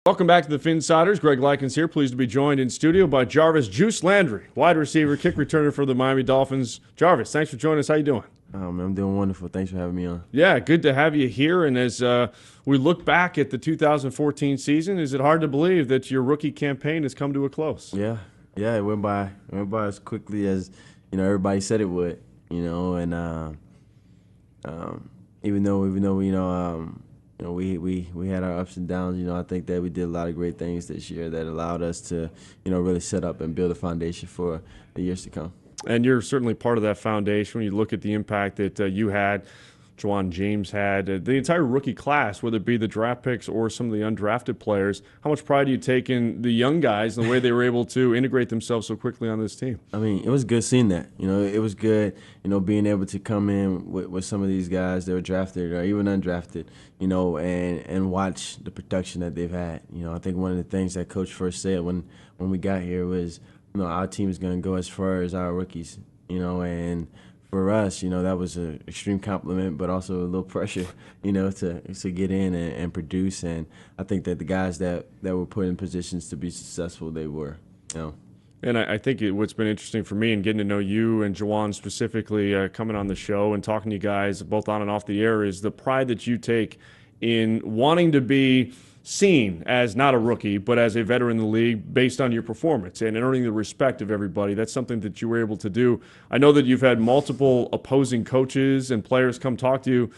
Welcome back to the Finsiders. Greg Likens here. Pleased to be joined in studio by Jarvis Juice Landry, wide receiver, kick returner for the Miami Dolphins. Jarvis, thanks for joining us. How you doing? I'm doing wonderful. Thanks for having me on. Yeah, good to have you here. And as we look back at the 2014 season, is it hard to believe that your rookie campaign has come to a close? Yeah, it went by as quickly as everybody said it would. And even though we had our ups and downs. I think that we did a lot of great things this year that allowed us to really set up and build a foundation for the years to come. And you're certainly part of that foundation when you look at the impact that you had, Juwan James had, the entire rookie class, whether it be the draft picks or some of the undrafted players. How much pride do you take in the young guys and the way they were able to integrate themselves so quickly on this team? I mean, it was good seeing that. It was good, being able to come in with some of these guys that were drafted or even undrafted, and watch the production that they've had. I think one of the things that Coach first said when we got here was, our team is going to go as far as our rookies, and for us, that was an extreme compliment, but also a little pressure, to get in and produce. And I think that the guys that were put in positions to be successful, they were, And I think what's been interesting for me and getting to know you and Juwan specifically coming on the show and talking to you guys both on and off the air is the pride that you take in wanting to be seen as not a rookie, but as a veteran in the league based on your performance and earning the respect of everybody. That's something that you were able to do. I know that you've had multiple opposing coaches and players come talk to you.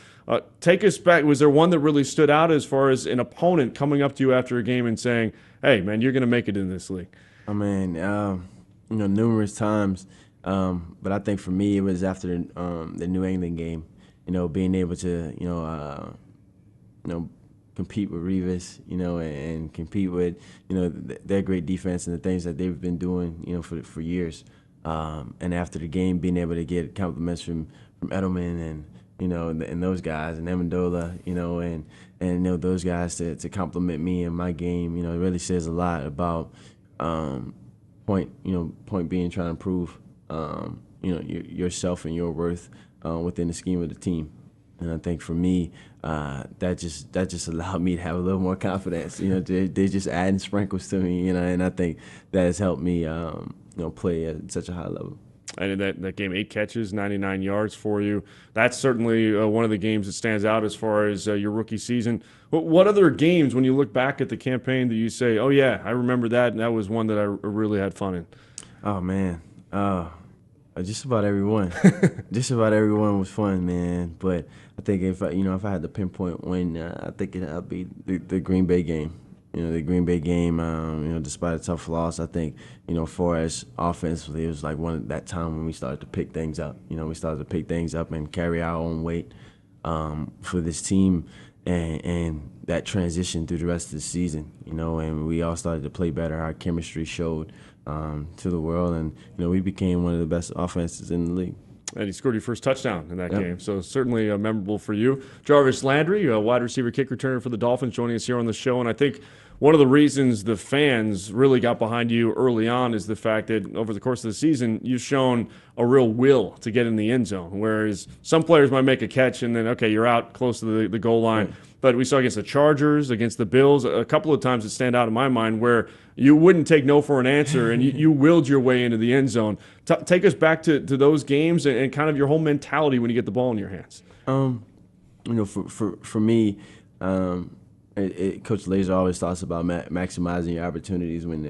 Take us back. Was there one that really stood out as far as an opponent coming up to you after a game and saying, hey, man, you're going to make it in this league? I mean, numerous times. But I think for me, it was after the New England game, being able to, compete with Revis, and compete with, their great defense and the things that they've been doing, for years. And after the game, being able to get compliments from Edelman and those guys and Amendola, and those guys to compliment me and my game, it really says a lot about point being trying to improve, yourself and your worth within the scheme of the team. And I think for me, that just allowed me to have a little more confidence. They just adding sprinkles to me, and I think that has helped me, play at such a high level. And in that game, 8 catches, 99 yards for you. That's certainly one of the games that stands out as far as your rookie season. What other games, when you look back at the campaign, do you say, oh, yeah, I remember that, and that was one that I really had fun in? Oh, man. Just about everyone. Just about everyone was fun, man. But I think if I had to pinpoint one, I think it'd be the Green Bay game. The Green Bay game. Despite a tough loss, I think for us offensively, it was like that time when we started to pick things up. We started to pick things up and carry our own weight for this team, and that transition through the rest of the season. And we all started to play better. Our chemistry showed to the world, and we became one of the best offenses in the league. And he scored your first touchdown in that game, so certainly memorable for you. Jarvis Landry, a wide receiver kick returner for the Dolphins, joining us here on the show. And I think one of the reasons the fans really got behind you early on is the fact that over the course of the season, you've shown a real will to get in the end zone, whereas some players might make a catch and then, okay, you're out close to the goal line. Right. But we saw against the Chargers, against the Bills, a couple of times that stand out in my mind where you wouldn't take no for an answer and you willed your way into the end zone. Take us back to those games and kind of your whole mentality when you get the ball in your hands. For me, Coach Laser always talks about maximizing your opportunities when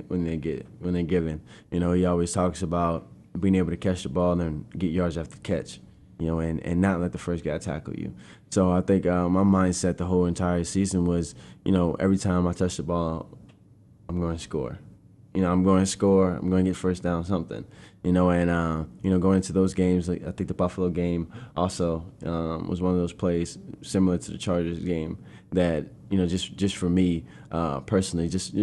they're given. He always talks about being able to catch the ball and get yards after catch. And not let the first guy tackle you. So I think my mindset the whole entire season was, every time I touch the ball, I'm going to score. I'm going to score. I'm going to get first down, something. And going into those games, like I think the Buffalo game also was one of those plays similar to the Chargers game that just for me personally, just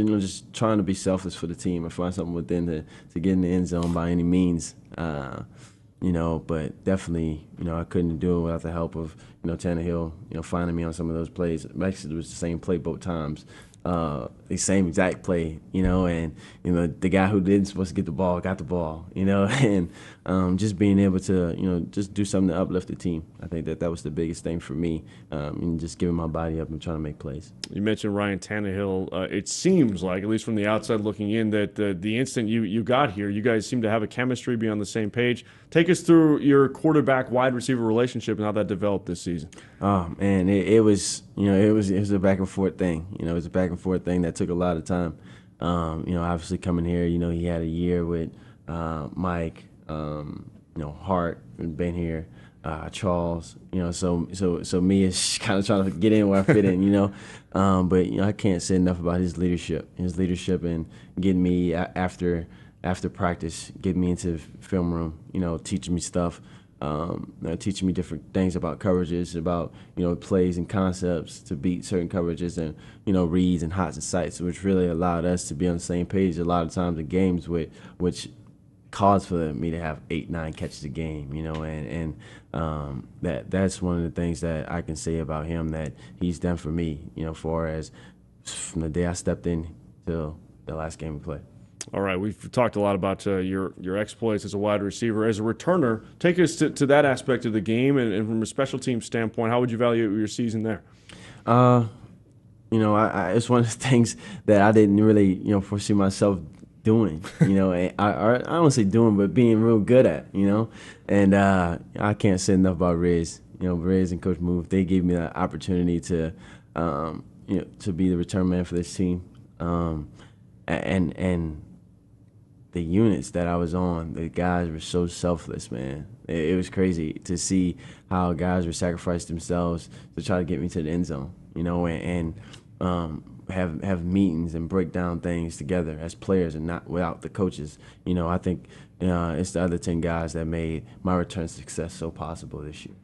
trying to be selfless for the team and find something within to get in the end zone by any means. But definitely, I couldn't do it without the help of, Tannehill, finding me on some of those plays. Actually, it was the same play both times. the same exact play, and the guy who didn't supposed to get the ball got the ball, and just being able to just do something to uplift the team. I think that was the biggest thing for me, and just giving my body up and trying to make plays. You mentioned Ryan Tannehill. It seems like, at least from the outside looking in, that the instant you got here, you guys seem to have a chemistry, be on the same page. Take us through your quarterback-wide receiver relationship and how that developed this season. Oh man, it was a back and forth thing. It was a back and forth thing that took a lot of time. Obviously coming here, he had a year with Mike, Hart, been here, Charles. So me is kind of trying to get in where I fit in. But I can't say enough about his leadership and getting me after practice, getting me into the film room, teaching me stuff. Teaching me different things about coverages, about plays and concepts to beat certain coverages, and reads and hots and sights, which really allowed us to be on the same page a lot of times in games, which caused for me to have 8-9 catches a game, and that's one of the things that I can say about him that he's done for me, far as from the day I stepped in till the last game we played. All right, we've talked a lot about your exploits as a wide receiver. As a returner, take us to that aspect of the game, and from a special team standpoint, how would you value your season there? It's one of the things that I didn't really, foresee myself doing. And I don't say doing, but being real good at. And I can't say enough about Riz. Riz and Coach Move, they gave me the opportunity to be the return man for this team, and the units that I was on, the guys were so selfless, man. It was crazy to see how guys were sacrificing themselves to try to get me to the end zone, and have meetings and break down things together as players and not without the coaches. I think it's the other 10 guys that made my return success so possible this year.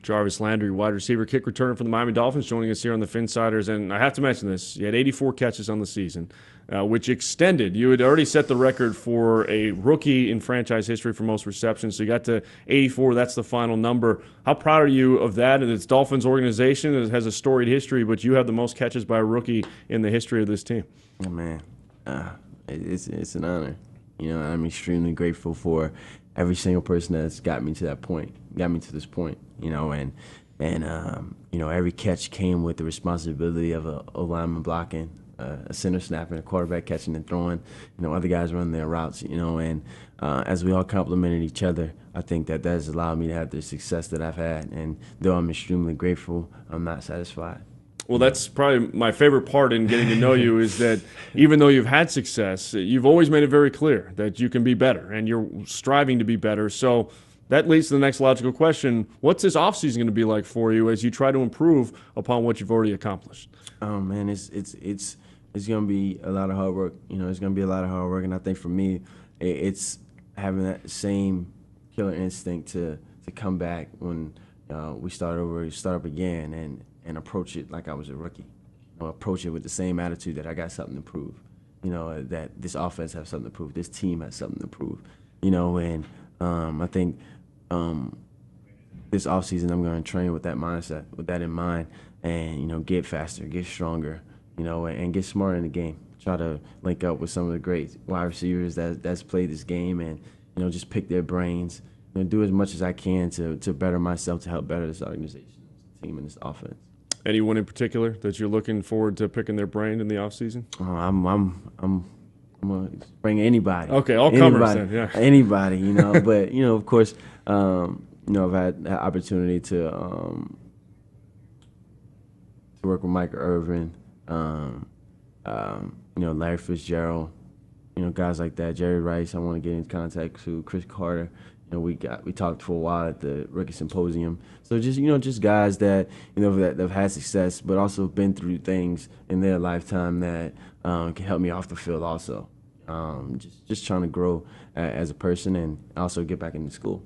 Jarvis Landry, wide receiver, kick returner for the Miami Dolphins, joining us here on the Finsiders. And I have to mention this. You had 84 catches on the season, which extended. You had already set the record for a rookie in franchise history for most receptions. So you got to 84. That's the final number. How proud are you of that? And it's Dolphins organization. It has a storied history, but you have the most catches by a rookie in the history of this team. Oh, man. It's an honor. I'm extremely grateful for every single person that's got me to that point, got me to this point, and every catch came with the responsibility of a lineman blocking, a center snapping, a quarterback catching and throwing, other guys running their routes, and as we all complimented each other, I think that has allowed me to have the success that I've had, and though I'm extremely grateful, I'm not satisfied. Well, that's probably my favorite part in getting to know you is that even though you've had success, you've always made it very clear that you can be better and you're striving to be better. So that leads to the next logical question. What's this offseason going to be like for you as you try to improve upon what you've already accomplished? Oh, man, it's going to be a lot of hard work. It's going to be a lot of hard work. And I think for me, it's having that same killer instinct to come back when we start up again and approach it like I was a rookie. Approach it with the same attitude that I got something to prove. That this offense has something to prove. This team has something to prove. And I think this offseason I'm going to train with that mindset, with that in mind, and get faster, get stronger, and get smarter in the game. Try to link up with some of the great wide receivers that's played this game, and just pick their brains. Do as much as I can to better myself, to help better this organization, this team, and this offense. Anyone in particular that you're looking forward to picking their brain in the offseason? I'm gonna bring anybody. Okay, all comers then. Yeah. Anybody, But of course, I've had the opportunity to work with Mike Irvin, Larry Fitzgerald, guys like that. Jerry Rice. I want to get in contact with Chris Carter. We talked for a while at the Rookie Symposium. So just guys that that have had success, but also been through things in their lifetime that can help me off the field also. Just trying to grow as a person and also get back into school.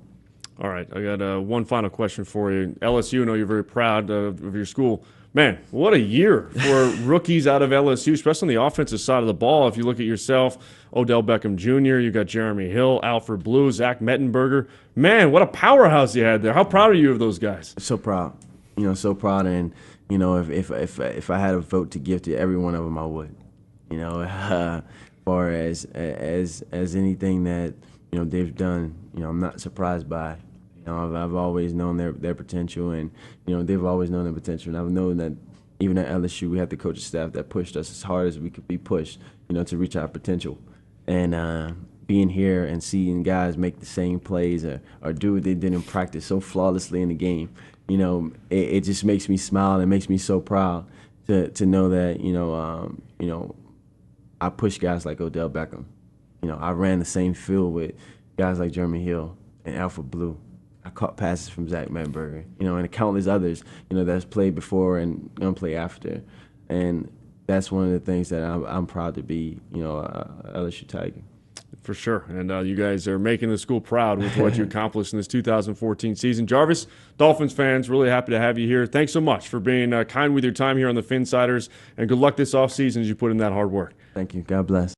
All right, I got one final question for you. LSU, I know you're very proud of your school. Man, what a year for rookies out of LSU, especially on the offensive side of the ball. If you look at yourself, Odell Beckham Jr., you got Jeremy Hill, Alfred Blue, Zach Mettenberger. Man, what a powerhouse you had there. How proud are you of those guys? So proud. so proud. And if I had a vote to give to every one of them, I would. As far as anything that they've done, I'm not surprised by. I've always known their potential, and they've always known their potential, and I've known that even at LSU we had the coaching staff that pushed us as hard as we could be pushed, to reach our potential. And being here and seeing guys make the same plays or do what they did in practice so flawlessly in the game, it just makes me smile and makes me so proud to know that I pushed guys like Odell Beckham. I ran the same field with guys like Jeremy Hill and Alfred Blue. I caught passes from Zach Mettenberger, and countless others, that's played before and gonna play after. And that's one of the things that I'm proud to be, a LSU Tiger. For sure. And you guys are making the school proud with what you accomplished in this 2014 season. Jarvis, Dolphins fans, really happy to have you here. Thanks so much for being kind with your time here on the Finsiders, and good luck this offseason as you put in that hard work. Thank you. God bless.